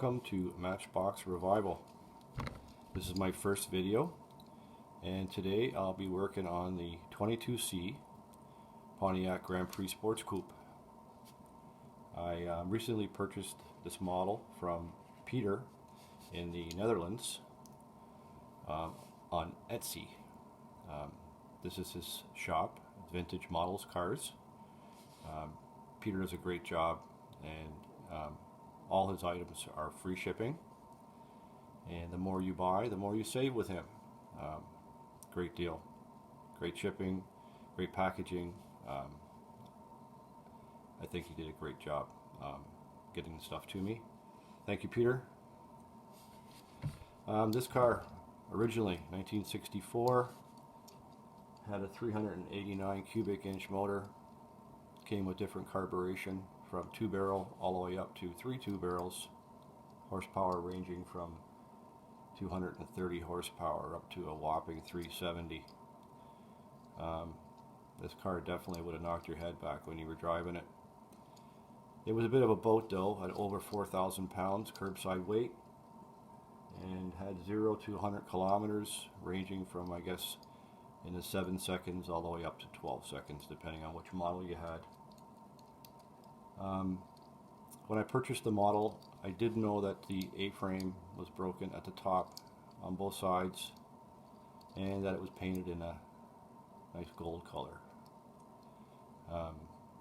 Welcome to Matchbox Revival. This is my first video, and today I'll be working on the 22C Pontiac Grand Prix Sports Coupe. I recently purchased this model from Peter in the Netherlands on Etsy. This is his shop, Vintage Models Cars. Peter does a great job, and all his items are free shipping, and the more you buy, the more you save with him. Great deal, great shipping, great packaging. I think he did a great job getting the stuff to me. Thank you, Peter. This car, originally 1964, had a 389 cubic inch motor. Came with different carburation from 2-barrel all the way up to 3 2-barrels, horsepower ranging from 230 horsepower up to a whopping 370. This car definitely would have knocked your head back when you were driving it. It was a bit of a boat though, at over 4,000 pounds curbside weight, and had 0 to 100 kilometers ranging from, I guess, in the 7 seconds all the way up to 12 seconds depending on which model you had. When I purchased the model, I did know that the A-frame was broken at the top on both sides, and that it was painted in a nice gold color.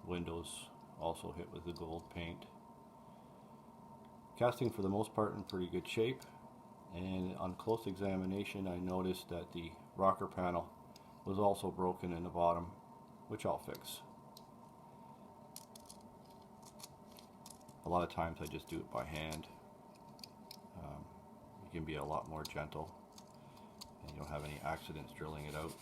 Windows also hit with the gold paint. Casting for the most part in pretty good shape, and on close examination I noticed that the rocker panel was also broken in the bottom, which I'll fix. A lot of times I just do it by hand. You can be a lot more gentle, and you don't have any accidents drilling it out.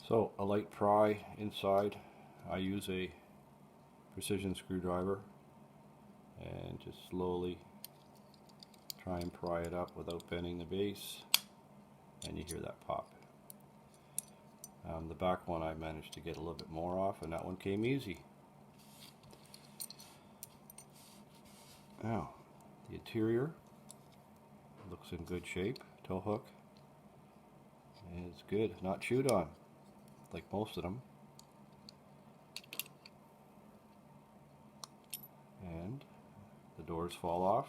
So, a light pry inside. I use a precision screwdriver and just slowly try and pry it up without bending the base, and you hear that pop. The back one I managed to get a little bit more off, and that one came easy. Now, the interior looks in good shape. Tow hook is good, not chewed on like most of them. And the doors fall off,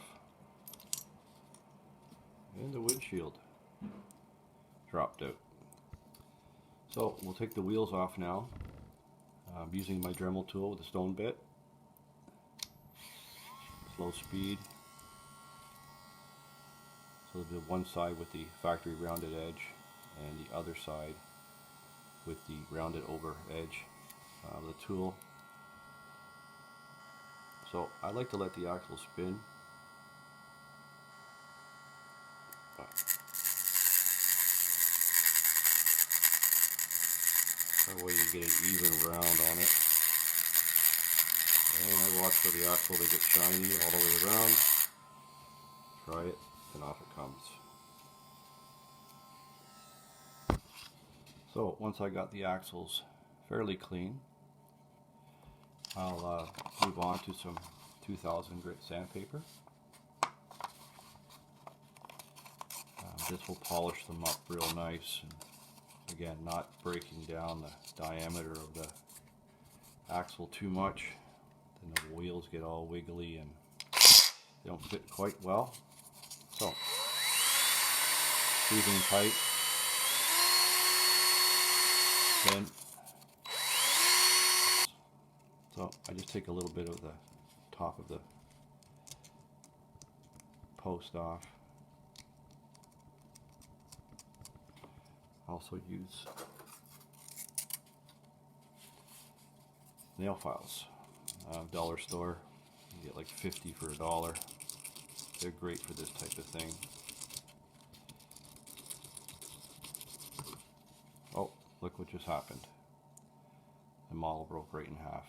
and the windshield dropped out. So we'll take the wheels off now. I'm using my Dremel tool with a stone bit. Slow speed. So the one side with the factory rounded edge, and the other side with the rounded over edge of the tool. So I like to let the axle spin. That way you get an even round on it. And I watch for the axle to get shiny all the way around. Try it, and off it comes. So once I got the axles fairly clean, I'll move on to some 2000 grit sandpaper. This will polish them up real nice, and again, not breaking down the diameter of the axle too much. Then the wheels get all wiggly and they don't fit quite well. So, squeezing tight, then, so I just take a little bit of the top of the post off. Also use nail files. Dollar store, you get like 50 for $1. They're great for this type of thing. Oh, look what just happened. The model broke right in half.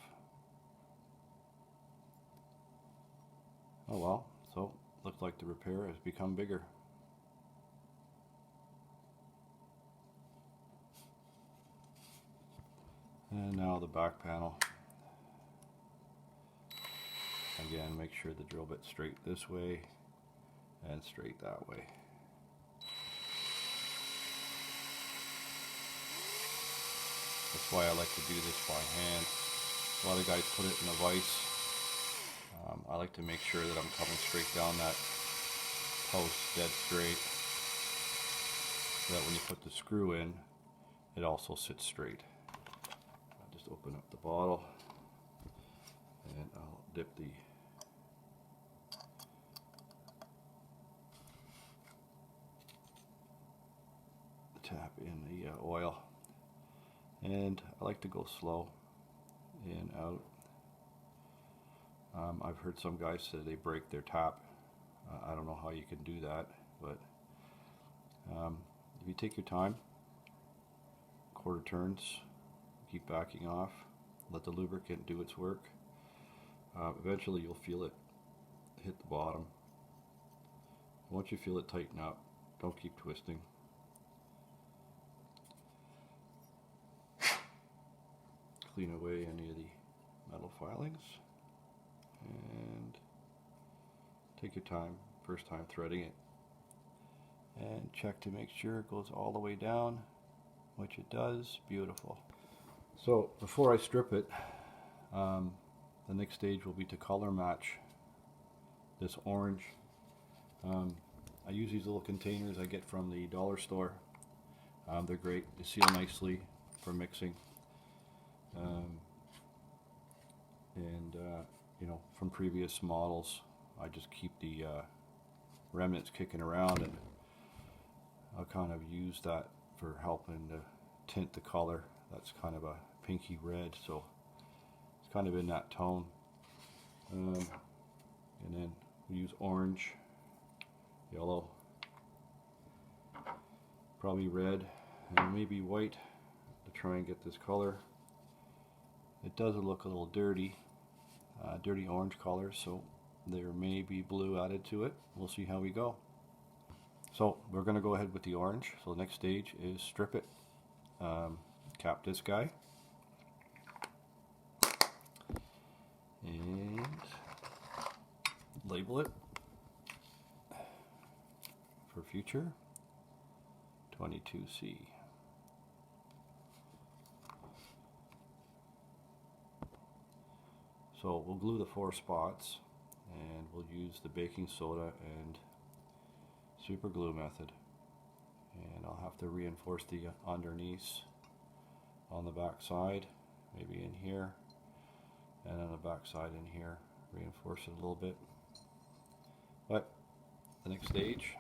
Oh well, so looks like the repair has become bigger. And now the back panel. Again, make sure the drill bit's straight this way and straight that way. That's why I like to do this by hand. A lot of guys put it in a vise. I like to make sure that I'm coming straight down that post dead straight, so that when you put the screw in, it also sits straight. I'll just open up the bottle and I'll dip the tap in the oil, and I like to go slow in, out. I've heard some guys say they break their tap. I don't know how you can do that, but if you take your time, quarter turns, keep backing off, let the lubricant do its work, eventually you'll feel it hit the bottom. Once you feel it tighten up, don't keep twisting. Clean away any of the metal filings and take your time, first time threading it, and check to make sure it goes all the way down, which it does. Beautiful. So before I strip it, the next stage will be to color match this orange. I use these little containers I get from the dollar store. They're great, they seal nicely for mixing. You know, from previous models, I just keep the remnants kicking around, and I'll kind of use that for helping to tint the color. That's kind of a pinky red, so it's kind of in that tone. And then we use orange, yellow, probably red, and maybe white to try and get this color. It does look a little dirty, dirty orange color, so there may be blue added to it. We'll see how we go. So we're going to go ahead with the orange. So the next stage is strip it. Cap this guy. And label it for future 22C. So we'll glue the 4 spots, and we'll use the baking soda and super glue method. And I'll have to reinforce the underneath on the back side, maybe in here, and on the back side in here, reinforce it a little bit. But the next stage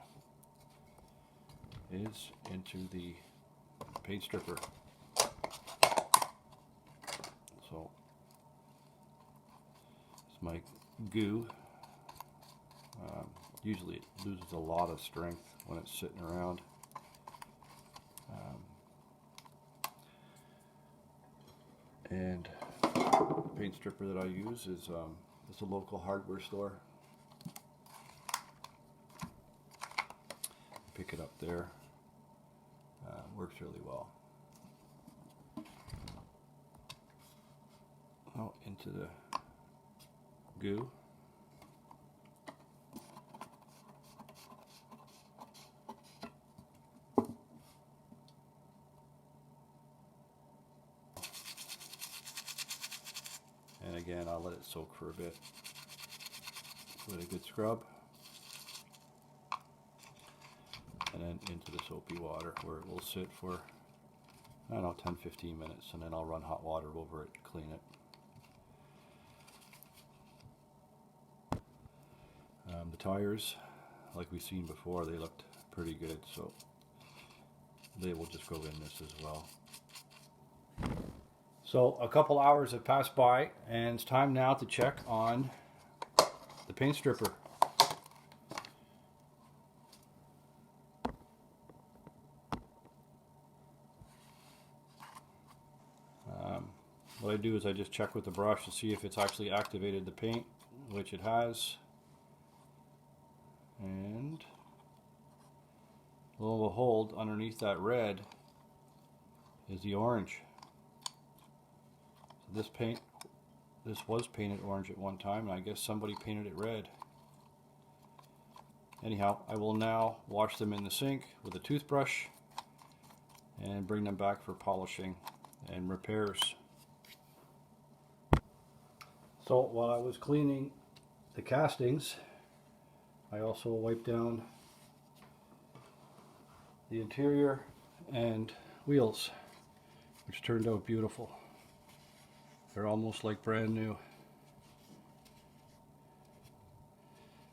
is into the paint stripper. So my goo, usually it loses a lot of strength when it's sitting around. And the paint stripper that I use is a local hardware store. Pick it up there. Works really well. Oh, into the goo. And again, I'll let it soak for a bit. Give it a good scrub. And then into the soapy water, where it will sit for, I don't know, 10-15 minutes, and then I'll run hot water over it to clean it. The tires, like we've seen before, they looked pretty good, so they will just go in this as well. So a couple hours have passed by, and it's time now to check on the paint stripper. What I do is I just check with the brush to see if it's actually activated the paint, which it has. And lo and behold, underneath that red is the orange. this was painted orange at one time, and I guess somebody painted it red. Anyhow, I will now wash them in the sink with a toothbrush and bring them back for polishing and repairs. So while I was cleaning the castings, I also wiped down the interior and wheels, which turned out beautiful. They're almost like brand new.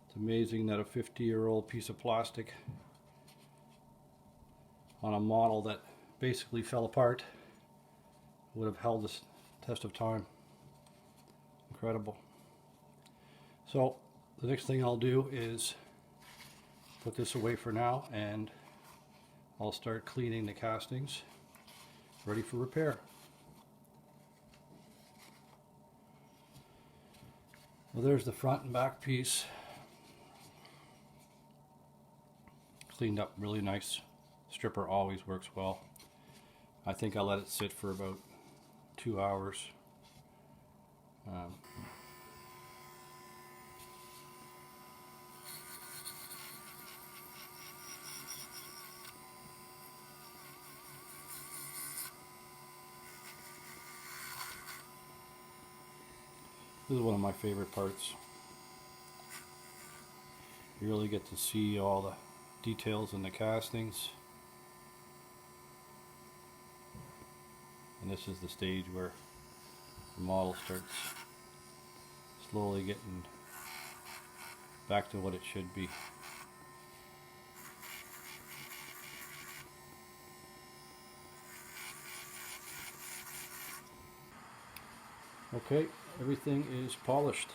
It's amazing that a 50-year-old piece of plastic on a model that basically fell apart would have held this test of time. Incredible. So the next thing I'll do is put this away for now, and I'll start cleaning the castings, ready for repair. Well, there's the front and back piece. Cleaned up really nice. Stripper always works well. I think I let it sit for about 2 hours. This is one of my favorite parts. You really get to see all the details in the castings. And this is the stage where the model starts slowly getting back to what it should be. Okay, everything is polished.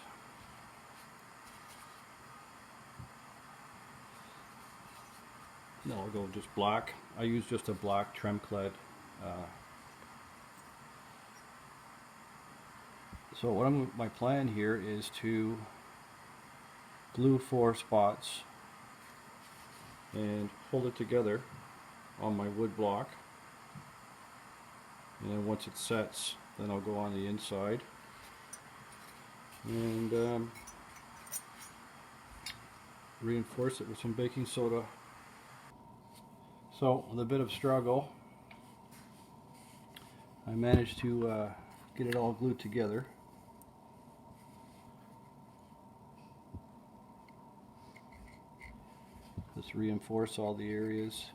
Now I'll go just black. I use just a black Tremclad. So my plan here is to glue 4 spots and hold it together on my wood block. And then once it sets, then I'll go on the inside and reinforce it with some baking soda. So with a bit of struggle, I managed to get it all glued together. Just reinforce all the areas.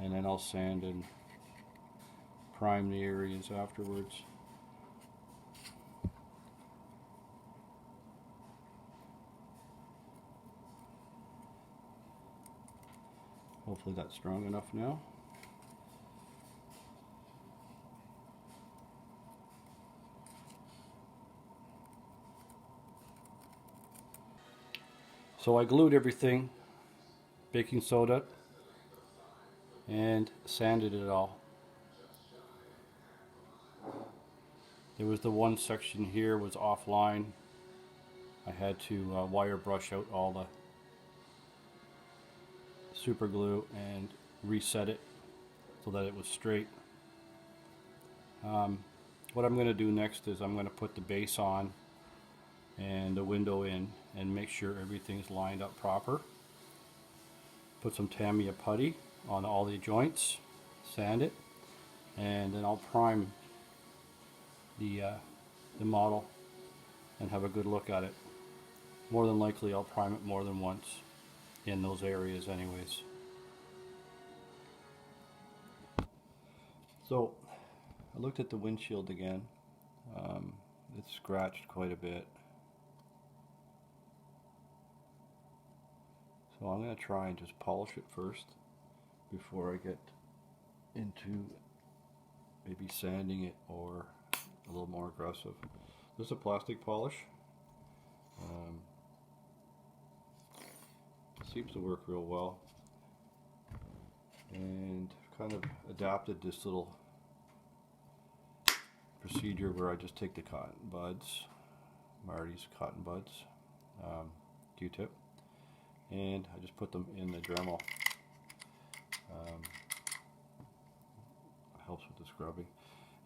And then I'll sand and prime the areas afterwards. Hopefully that's strong enough now. So I glued everything, baking soda, and sanded it all. There was the one section here was offline. I had to wire brush out all the super glue and reset it so that it was straight. What I'm going to do next is I'm going to put the base on and the window in and make sure everything's lined up proper. Put some Tamiya putty on all the joints, sand it, and then I'll prime the model and have a good look at it. More than likely I'll prime it more than once in those areas anyways. So I looked at the windshield again. It's scratched quite a bit. So I'm going to try and just polish it first before I get into maybe sanding it or a little more aggressive. This is a plastic polish. Seems to work real well, and kind of adapted this little procedure where I just take the cotton buds, Marty's cotton buds, Q-tip, and I just put them in the Dremel. Helps with the scrubbing.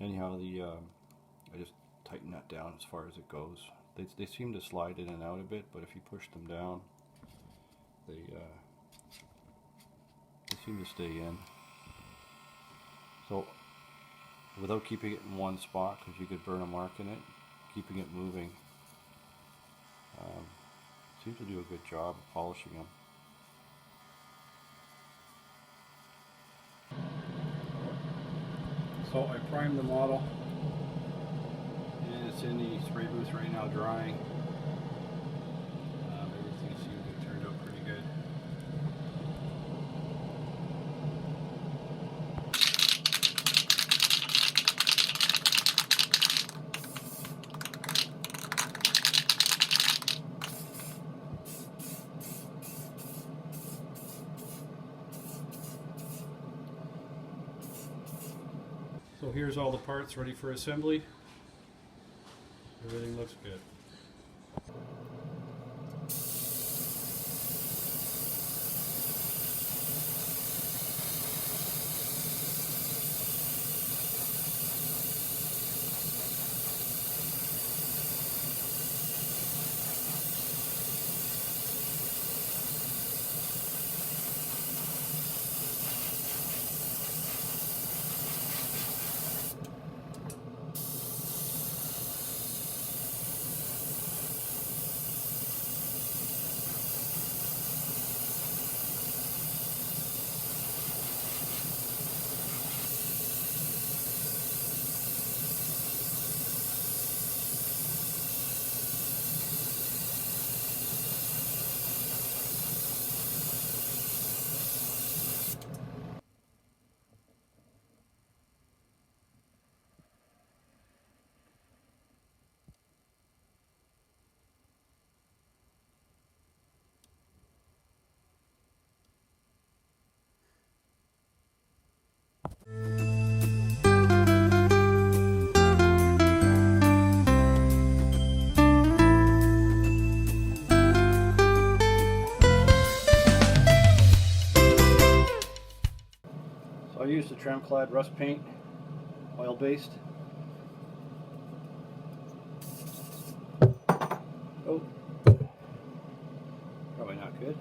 Anyhow, I just tighten that down as far as it goes. They seem to slide in and out a bit, but if you push them down, they seem to stay in. So without keeping it in one spot, because you could burn a mark in it, keeping it moving seems to do a good job of polishing them. So I primed the model, and it's in the spray booth right now drying. Everything seems to have turned out pretty good. So here's all the parts ready for assembly. Everything looks good. So I used the trim-clad rust paint, oil-based. Oh, probably not good.